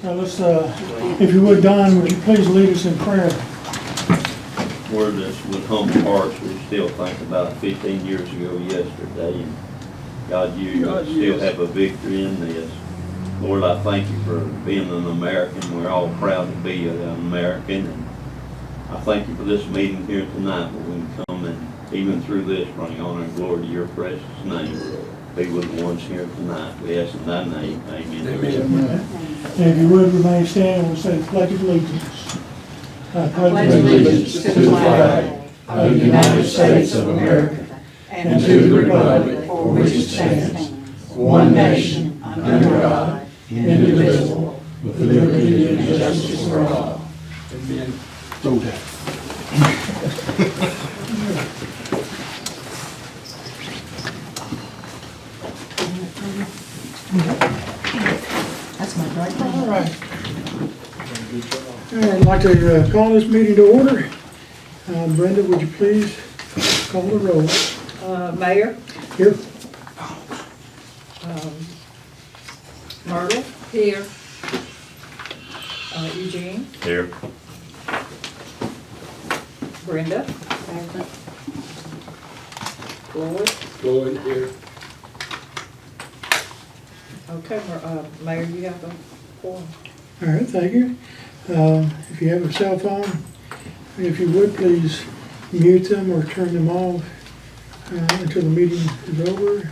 Now let's, if you would, Don, would you please lead us in prayer? We're just with humble hearts. We still think about 15 years ago yesterday. And God, you still have a victory in this. Lord, I thank you for being an American. We're all proud to be an American. And I thank you for this meeting here tonight where we can come and even through this bring honor and glory to your precious name. Be with the ones here tonight. We ask in thy name. Amen. Amen. And if you would remain standing, we'll say pledge of allegiance. I pledge allegiance to the flag of the United States of America and to the republic for which it stands, one nation, under God, indivisible, with liberty and justice for all. Amen. That's my right All right. I'd like to call this meeting to order. Brenda, would you please call the roll? Mayor, Here. Myrtle. Here. Eugene. Here. Brenda. Floyd. Floyd here. Okay, Mayor, you have the floor. All right, thank you. If you have a cell phone, if you would, please mute them or turn them off until the meeting is over.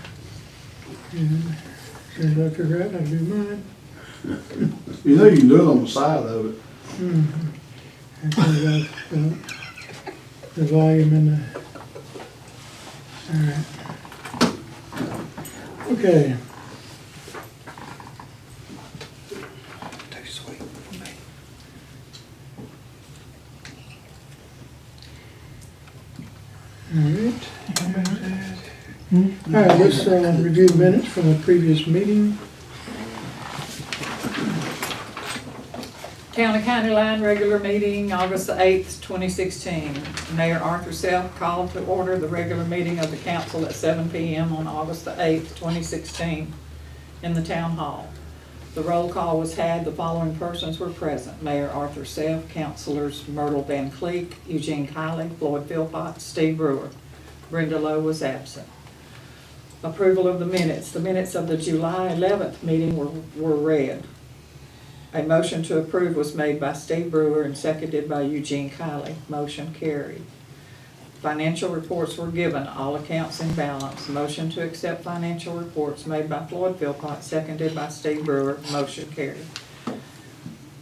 And as soon as I figure out how to do mine. You know you can do it on the side of it. And turn it off, the volume in the. All right. Okay. All right, let's review the minutes from the previous meeting. Town of County Line regular meeting, August the 8th, 2016. Mayor Arthur Self called to order the regular meeting of the council at 7 p.m. on August the 8th, 2016 in the town hall. The roll call was had. The following persons were present: Mayor Arthur Self, councilors Myrtle Van Cleek, Eugene Kiley, Floyd Philpott, Steve Brewer. Brenda Lowe was absent. Approval of the minutes. The minutes of the July 11th meeting were read. A motion to approve was made by Steve Brewer and seconded by Eugene Kiley. Motion carried. Financial reports were given, all accounts in balance. Motion to accept financial reports made by Floyd Philpott, seconded by Steve Brewer. Motion carried.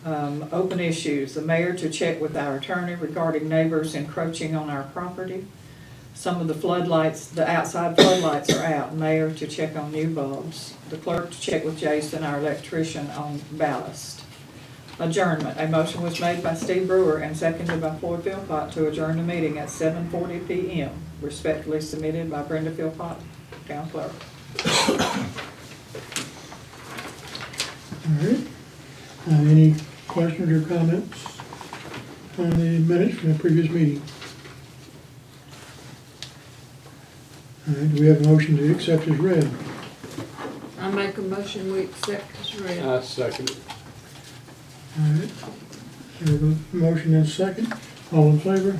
Open issues. The mayor to check with our attorney regarding neighbors encroaching on our property. Some of the floodlights, the outside floodlights are out. Mayor to check on new bulbs. The clerk to check with Jason, our electrician, on ballast. Adjournment. A motion was made by Steve Brewer and seconded by Floyd Philpott to adjourn the meeting at 7:40 p.m. Respectfully submitted by Brenda Philpott, town clerk. All right. Any questions or comments on the minutes from the previous meeting? All right, do we have a motion to accept as read? I make a motion we accept as read. I second it. All right. We have a motion and a second. All in favor?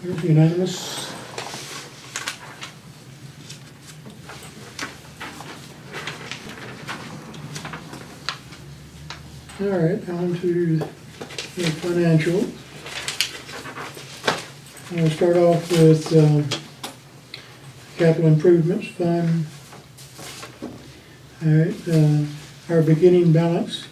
Here's unanimous. All right, on to the financial. We'll start off with capital improvements fund. All right, our beginning balance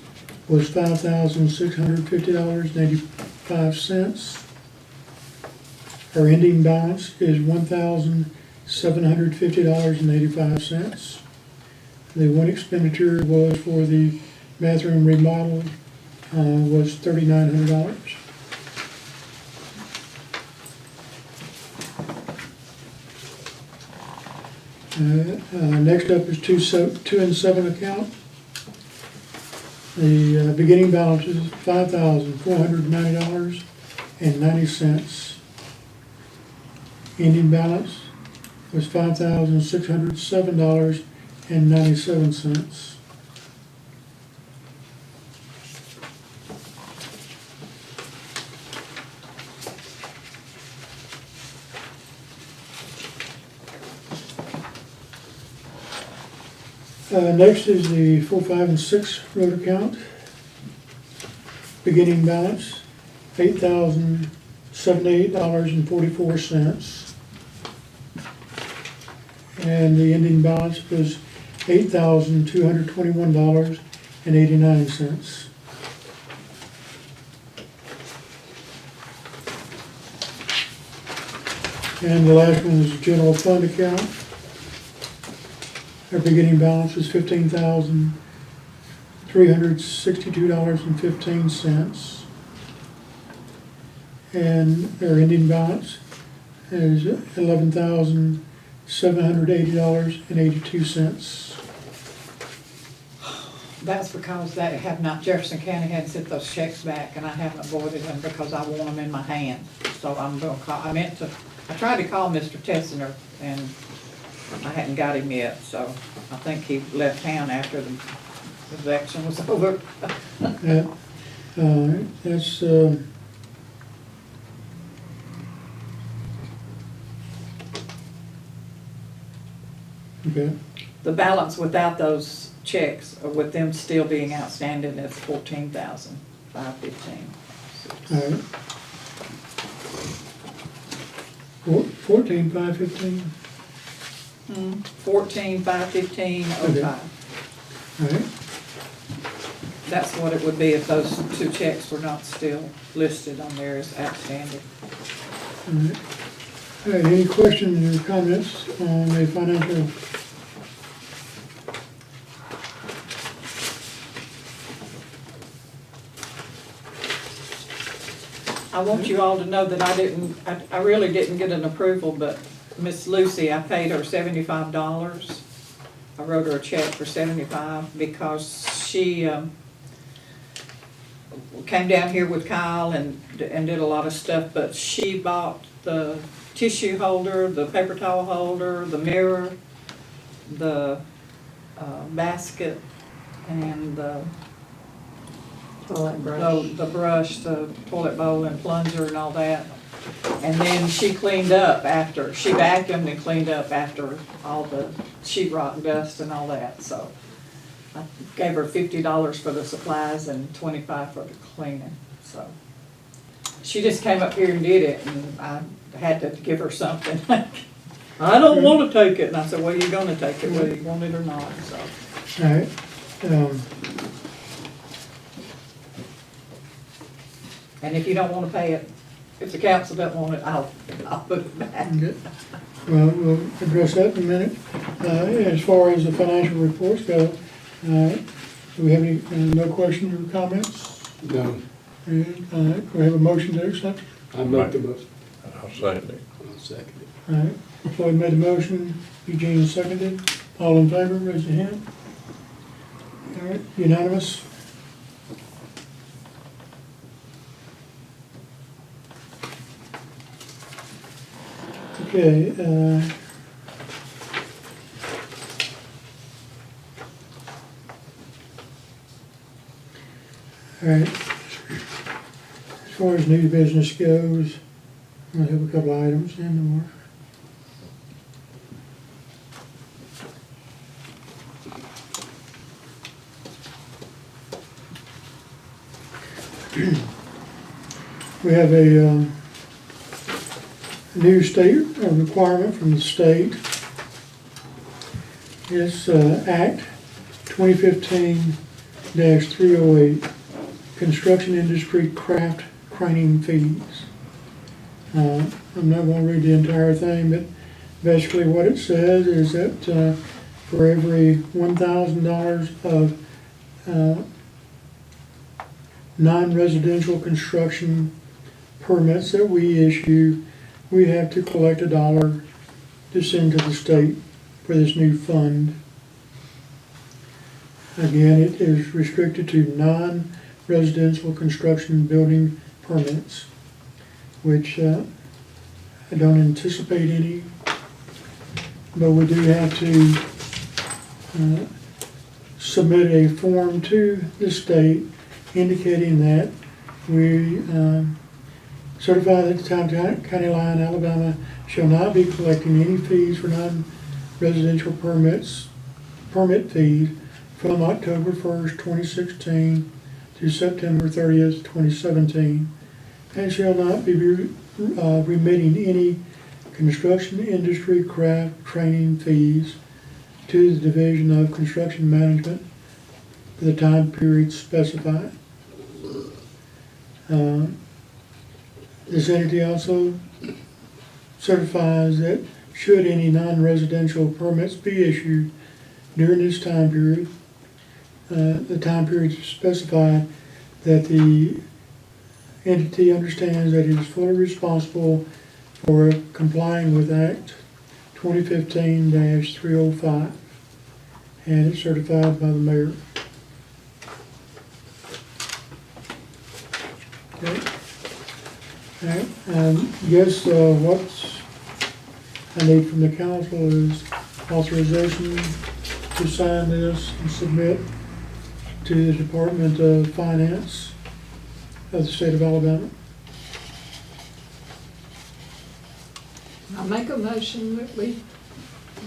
was $5,650.85. Our ending balance is $1,750.85. The one expenditure was for the bathroom remodel, was $3,900. Next up is 2 and 7 account. The beginning balance is $5,490.90. Ending balance was $5,607.85. and 97 cents. Next is the 4, 5, and 6 road account. Beginning balance, $8,078.44. And the ending balance was $8,221.89. And the last one is the general fund account. Our beginning balance was $15,362.15. And our ending balance is $11,780.82. That's because Jefferson County hadn't sent those checks back, and I haven't avoided them because I want them in my hand. So I'm gonna call, I tried to call Mr. Tessiner, and I hadn't got him yet, so I think he left town after the election was over. Yeah, that's, okay, The balance without those checks, or with them still being outstanding, is $14,515. all right. 14,515, 14,515.05. all right. That's what it would be if those two checks were not still listed on there as outstanding. All right. All right, any questions or comments on the financial? I want you all to know that I really didn't get an approval, but Miss Lucy, I paid her $75. I wrote her a check for $75 because she came down here with Kyle and did a lot of stuff, but she bought the tissue holder, the paper towel holder, the mirror, the basket, and the brush, the toilet bowl and plunger and all that. And then she cleaned up after, she vacuumed and cleaned up after all the sheetrock dust and all that, so. I gave her $50 for the supplies and $25 for the cleaning, so. She just came up here and did it, and I had to give her something. I don't want to take it, and I said, well, you're gonna take it whether you want it or not, so. All right. And if you don't want to pay it, if the council doesn't want it, I'll put it back. Okay. Well, we'll address that in a minute. As far as the financial reports go, do we have any, no questions or comments? No, And, we have a motion to accept? I make the motion. I'll second it. I'll second it. All right, Floyd made the motion, Eugene seconded. All in favor, raise your hand. All right, unanimous. Okay, all right. As far as new business goes, I have a couple items and more. We have a new state requirement from the state. It's Act 2015-308, Construction Industry Craft Craning Fees. I'm not going to read the entire thing, but basically what it says is that for every $1,000 of non-residential construction permits that we issue, we have to collect $1 to send to the state for this new fund. Again, it is restricted to non-residential construction building permits, which I don't anticipate any, but we do have to submit a form to the state indicating that we certify that the town of County Line, Alabama shall not be collecting any fees for non-residential permit fees from October 1st, 2016 to September 30th, 2017, and shall not be remitting any construction industry craft training fees to the Division of Construction Management for the time period specified. This entity also certifies that should any non-residential permits be issued during this time period, the time period specified, that the entity understands that it is fully responsible for complying with Act 2015-305, and it's certified by the mayor. Okay. All right. Yes, what I need from the council is authorization to sign this and submit to the Department of Finance of the state of Alabama. I make a motion that we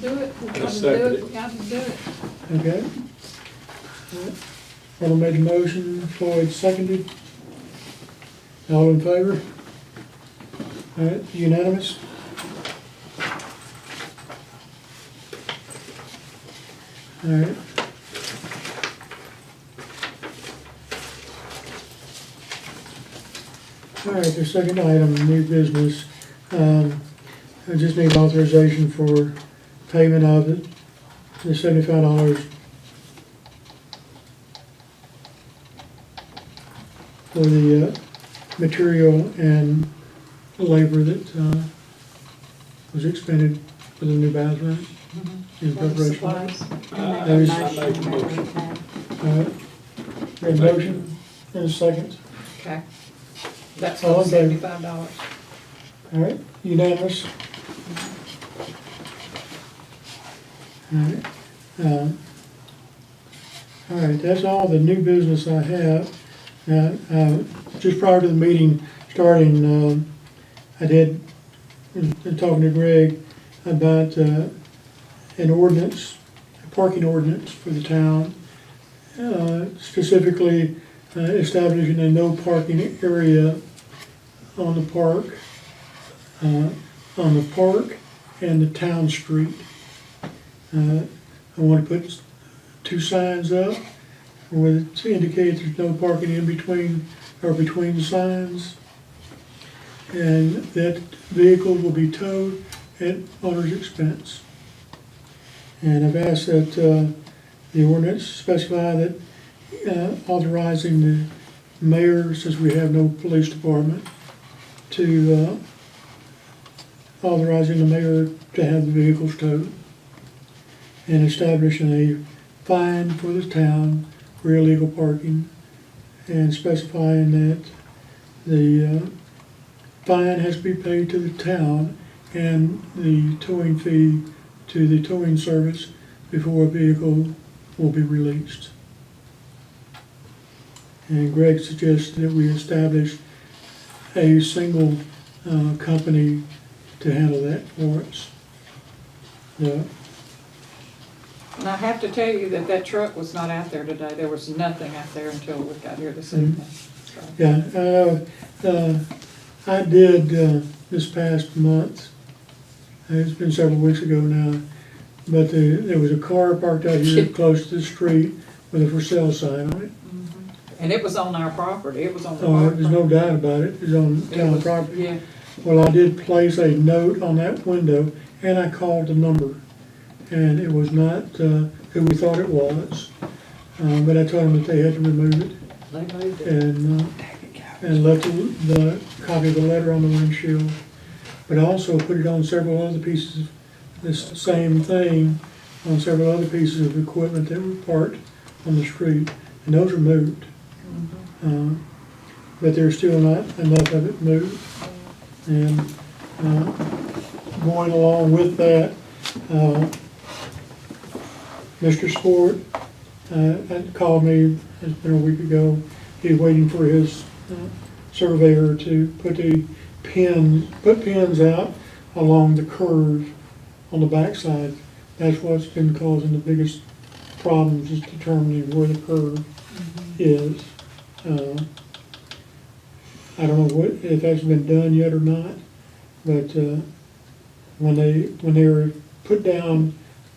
do it, we gotta do second it, we gotta do it. Okay? Arnold made the motion, Floyd seconded. All in favor? All right, unanimous? All right. All right, the second item, new business. I just need authorization for payment of the $75 for the material and labor that was expended for the new bathroom in preparation. Supplies. Those- I make a motion. Got a motion and a second. Okay. That's All for in favor? $75. All right, unanimous. All right. All right, that's all the new business I have. Just prior to the meeting starting, I did, talking to Greg about an ordinance, a parking ordinance for the town, specifically establishing a no parking area on the park and the town street. I want to put 2 signs up to indicate there's no parking in between or between the signs, and that vehicles will be towed at owner's expense. And I've asked that the ordinance specify that authorizing the mayor, since we have no police department, to authorizing the mayor to have the vehicles towed, and establishing a fine for the town for illegal parking, and specifying that the fine has to be paid to the town and the towing fee to the towing service before a vehicle will be released. And Greg suggests that we establish a single company to handle that for us. Yeah. And I have to tell you that truck was not out there today. There was nothing out there until we got here this evening. So, Yeah, I did this past month. It's been several weeks ago now, but there was a car parked out here close to the street with a for sale sign on it. And it was on our property. It was on the Oh, park. there's no doubt about it. It's on It town was- property. Yeah. Well, I did place a note on that window, and I called the number, and it was not who we thought it was. But I told them that they had to remove it, They moved it. and left the copy of the letter on the windshield. But I also put it on several other pieces, this same thing, on several other pieces of equipment that were parked on the street, and those are moved. But there's still not enough of it moved. And going along with that, Mr. Sport had called me, it's been a week ago. He's waiting for his surveyor to put pins out along the curve on the backside. That's what's been causing the biggest problems, is determining where the curve is. I don't know if that's been done yet or not, but when they were put down,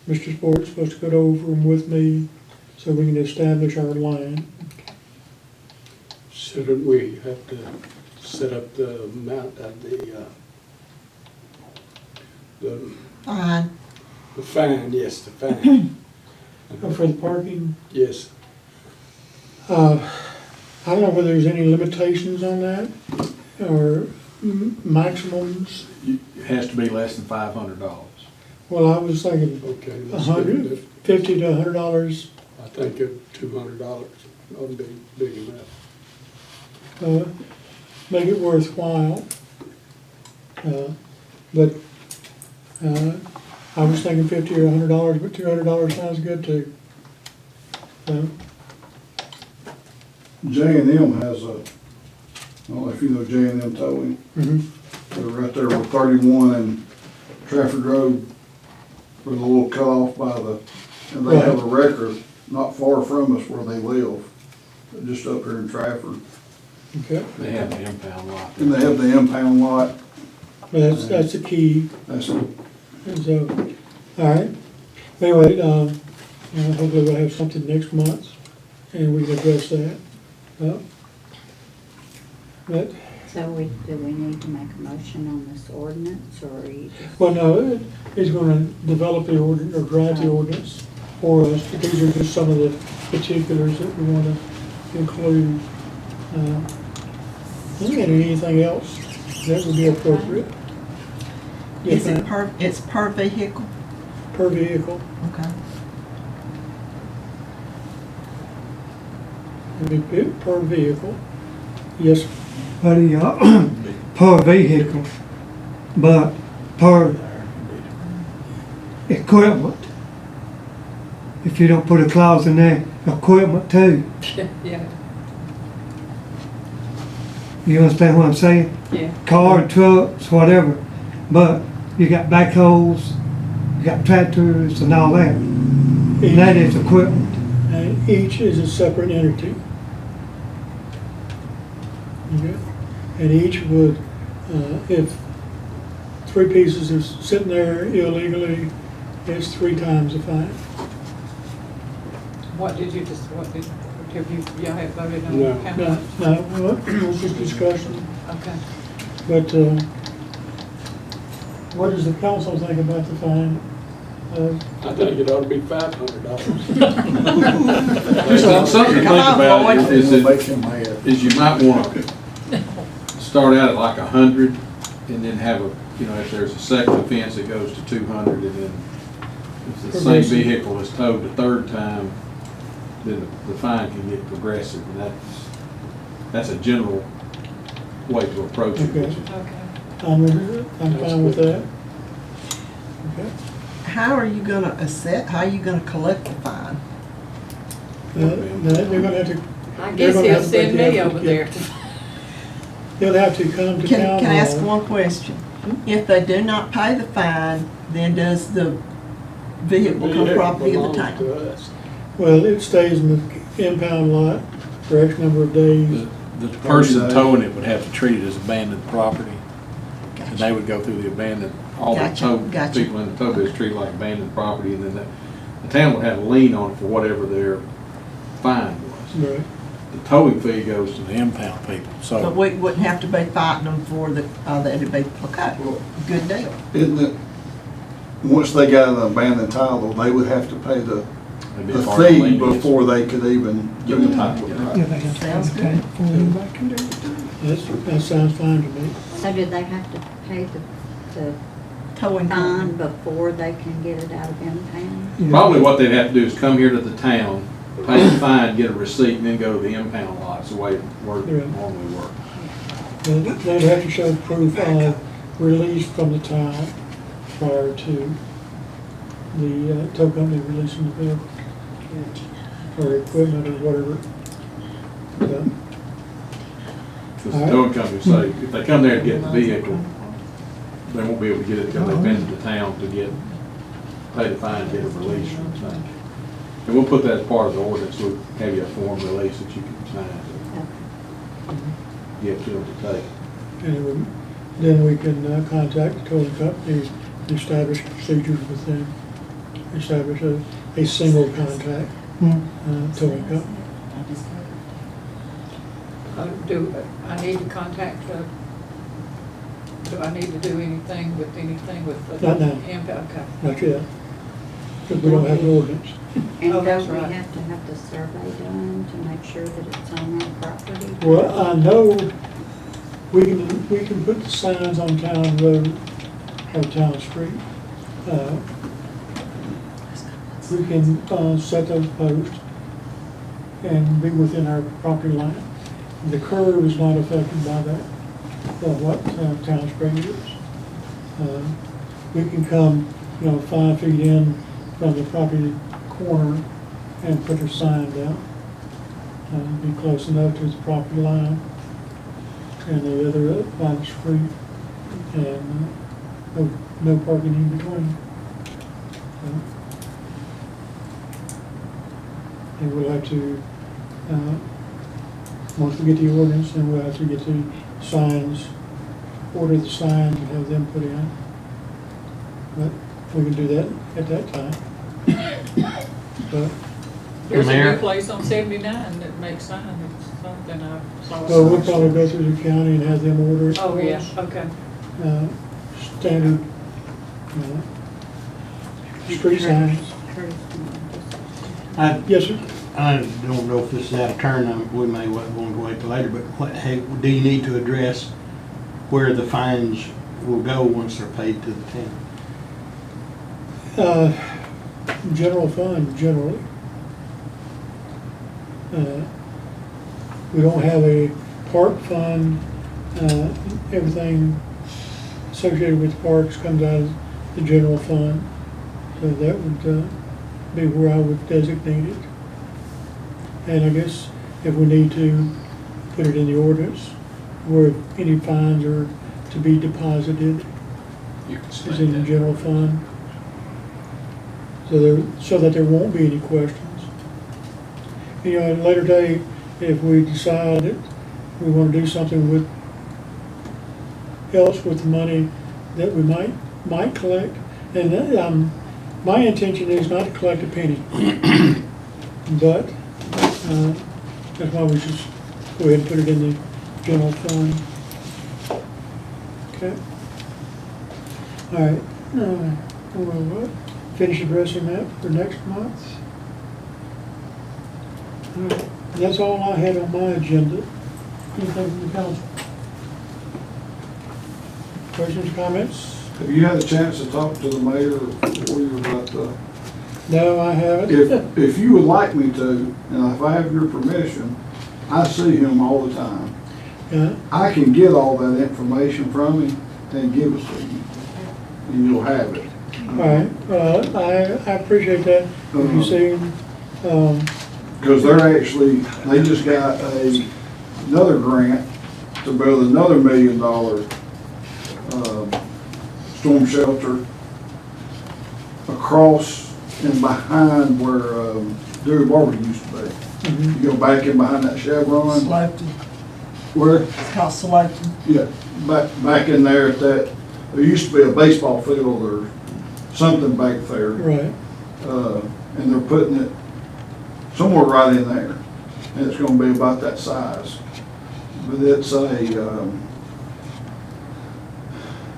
Mr. Sport's supposed to go over them with me so we can establish our line. Shouldn't we have to set up the amount of the Fine. fine, yes, the fine, For the parking, yes. I don't know whether there's any limitations on that or maximums. It has to be less than $500. Well, I was thinking Okay, let's do that. $50 to $100. I think $200 ought to be big enough. Make it worthwhile. But I was thinking $50 or $100, but $200 sounds good too. J&M has I don't know if you know J&M Towing. They're right there with 31 and Trafford Road, where the little cutoff by and they have a record not far from us where they live, just up here in Trafford. Okay, They have the impound lot. And they have the impound lot. but that's the key. That's And so, all right. Anyway, hopefully we'll have something next month and we can address that. But, So do we need to make a motion on this ordinance, or are you just? well, no, he's gonna develop the ordinance, or draft the ordinance for us. These are just some of the particulars that we wanna include. And anything else that would be appropriate. Yes, Is it ma'am. it's per vehicle? Per vehicle. Okay. It'd be per vehicle. Yes, But per vehicle, but per equipment. If you don't put a clause in there, equipment too. Yeah, You understand what I'm saying? yeah. Car, trucks, whatever. But you got backhoes, you got tractors and all that. And that is equipment. and each is a separate entity. Okay. And each would, if 3 pieces is sitting there illegally, it's 3 times the fine. What did you just, have y'all have voted on? No. how No, much? no, well, it's just discussion, Okay. but, what does the council think about the fine? I think it ought to be $500. Just something to think Come on, about boy. is you might want to start out at like 100 and then have if there's a second offense, it goes to 200, and then if the same Progressive. vehicle is towed the third time, then the fine can get progressive, and that's a general way to approach it. Okay. which is- Okay. I'm fine with that. Okay. How are you gonna how are you gonna collect the fine? They're gonna have to, I They're guess gonna he'll have to send take me the over there. they'll have to come to town hall. Can I ask one question? If they do not pay the fine, then does the vehicle become property of the Belongs town? to us. Well, it stays in the impound lot for X number of days. The person towing it would have to treat it as abandoned property, and Gotcha. they would go through the abandoned, all the Gotcha, gotcha. people in the tow business treat it like abandoned property, and then the town would have a lien on it for whatever their fine was. Right. The towing fee goes to the impound people, But so. we wouldn't have to be fighting them for that'd be, okay, good deal. Isn't it, once they got an abandoned title, they would have to pay the it'd be a a part of the fee lien. before they could even Give do them the time. title. Yeah, they have to Sounds have good. that before anybody can do it. That sounds fine to me. So do they have to pay the Towing fine company. before they can get it out of impound? Yeah. Probably what they'd have to do is come here to the town, pay the fine, get a receipt, and then go to the impound lot. It's the way it normally works. They'd have to show proof of release from the town prior to the tow company releasing the vehicle. or equipment or whatever. Yeah. Because the towing company say, if they come there to get the vehicle, they won't be able to get it because they've been to town to pay the fine, get it released from the thing. And we'll put that as part of the ordinance, so we have you a form release that you can sign, give to them to take. And then we can contact the towing company, establish procedures with them, establish a single contact towing company. Do I need to contact, do I need to do anything with the? Not now. Okay. Not yet, because we don't have an ordinance. And Oh, that's don't we right. have to have the survey done to make sure that it's on our property? Well, I know we can put the signs on town road or town street. We can set those posts and be within our property line. The curve is not affected by that, what Town Spring is. We can come, 5 feet in from the property corner and put a sign down. Be close enough to the property line and the other up by the street, and no parking in between. And we'll have to, once we get the ordinance, then we'll have to get the signs, order the signs and have them put in. But we can do that at that time. But, There's a Mayor? new place on 79 that makes signs, it's something I saw. well, we'll probably go through the county and have them order it. Oh, for yeah, us. okay. Standard, street signs. Yes, sir. I don't know if this is out of turn, we may want to wait till later, but do you need to address where the fines will go once they're paid to the town? General fund, generally. We don't have a park fund. Everything associated with parks comes out of the general fund. So that would be where I would designate it. And I guess if we need to put it in the ordinance, where any fines are to be deposited You can is in the general fund. So that there won't be any questions. At a later date, if we decide that we want to do something else with the money that we might collect, and my intention is not to collect a penny. But that's why we just go ahead and put it in the general fund. Okay. All right. We'll finish addressing that for next month. All right. That's all I had on my agenda. Anything from the council? Questions, comments? Have you had a chance to talk to the mayor before you were about to? No, I haven't. If you would like me to, and if I have your permission, I see him all the time. Yeah. I can get all that information from him and give it to you, and you'll have it. All right, I appreciate that. If you see him, Because they just got another grant to build another $1 million storm shelter across and behind where Dewey Barbecue used to be. You go back in behind that Chevron. Slopton. Where? It's called Slopton. Yeah, back in there at that, there used to be a baseball field or something back there. right. And they're putting it somewhere right in there. And it's gonna be about that size. But it's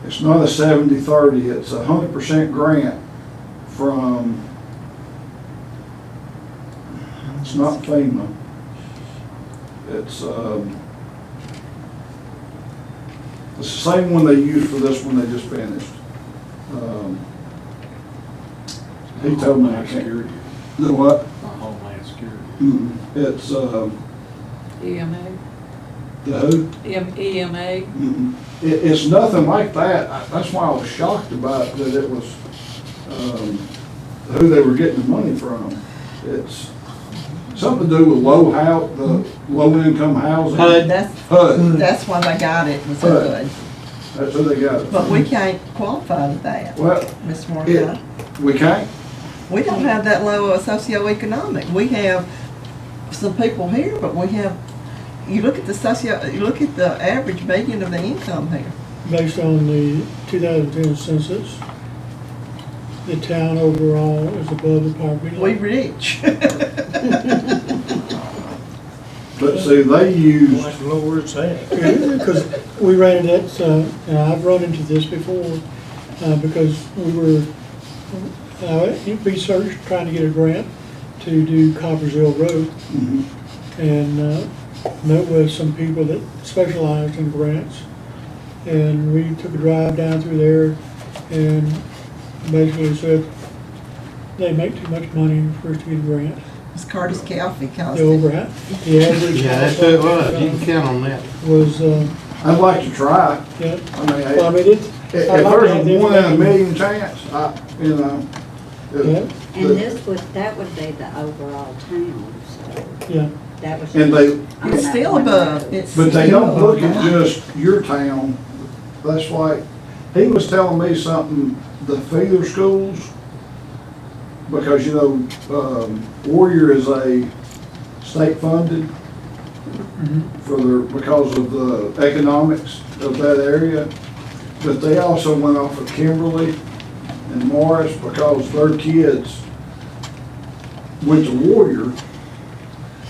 it's not a 70-30, it's 100% grant from, it's not FEMA. It's the same one they used for this one they just finished. He told me I can't. Security. The what? Homeland Security. It's, EMA, the who? EMA. It's nothing like that. That's why I was shocked about that it was, who they were getting the money from. it's something to do with the low-income housing. That's, HUD, that's why they got it, was HUD. HUD. That's what they got it. But we can't qualify for that, Well, Mr. Morgan. we can't. We don't have that low of socioeconomic. We have some people here, but we have, you look at the average median of the income here. Based on the 2010 census, the town overall is above the poverty We line. rich. But see, they use, That's lower it's at. Because we ran it, and I've run into this before, because we were, researched, trying to get a grant to do Coppersville Road, and met with some people that specialized in grants. And we took a drive down through there and basically said, they make too much money for us to get a grant. It's Curtis Coffee cost The it. overhead, the average. Yeah, that's what it was, you can count on that. Was, I'd like to try. yeah, I mean, well, I mean, it's. if I'd like to have there's the a 1 in a information. million chance, you know. Yeah, And this would, that would be the overall town, so yeah, that was. And they, on It's that still one above, road. it's. but they still don't look above at that. just your town. That's like, he was telling me something, the feeder schools, because, you know, Warrior is a state funded for their, because of the economics of that area. But they also went off of Kimberly and Morris because their kids went to Warrior,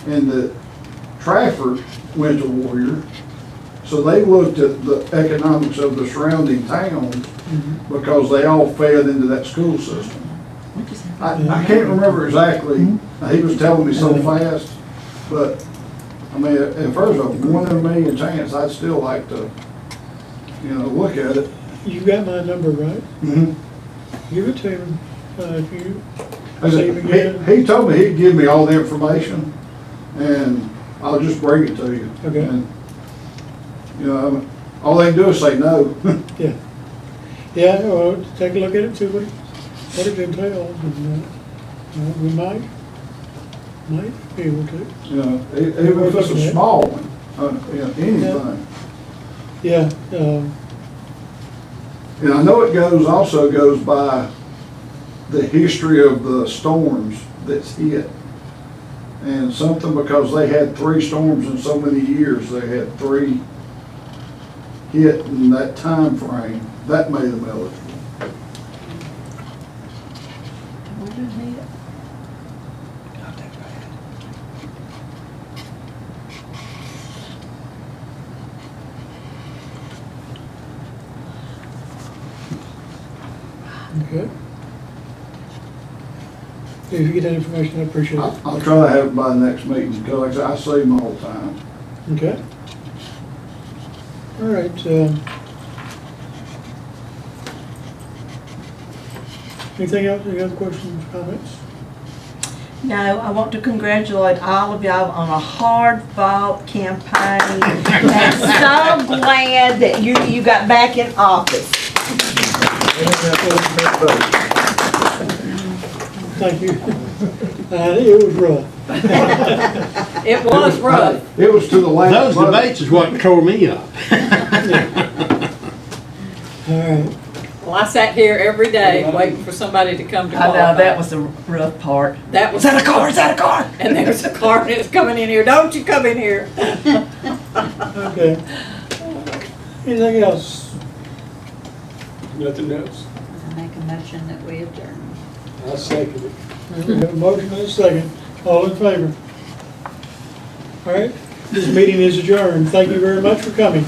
and that Trafford went to Warrior. So they looked at the economics of the surrounding towns because they all fed into that school system. I can't remember exactly, he was telling me so fast, but, I mean, if there's a 1 in a million chance, I'd still like to, you know, look at it. you got my number, right? Give it to him, if you see him again. He told me he'd give me all the information, and I'll just bring it to you. Okay. And, you know, all they can do is say no. Yeah, yeah, well, take a look at it, see what it entails, and, we might be able to. You know, even if it's a small one, you know, anything. Yeah, And I know it also goes by the history of the storms that's hit. And something, because they had 3 storms in so many years, they had 3 hit in that time frame, that made them eligible. okay. If you get that information, I appreciate it. I'll try to have it by the next meeting, because like I say, I see them all the time. Okay. All right, anything else, any other questions, comments? No, I want to congratulate all of y'all on a hard-fought campaign. And so glad that you got back in office. Thank you. It was rough. It was rough. It was to the last. Those vote. debates is what tore me up. All right, Well, I sat here every day waiting for somebody to come to I qualify. know, that was the rough part. That was. Is that a car? Is that a car? And there's a car and it's coming in here. Don't you come in here. okay. Anything else? Nothing else? I make a motion that we adjourn. I second it. We have a motion and a second. All in favor? All right, this meeting is adjourned. Thank you very much for coming.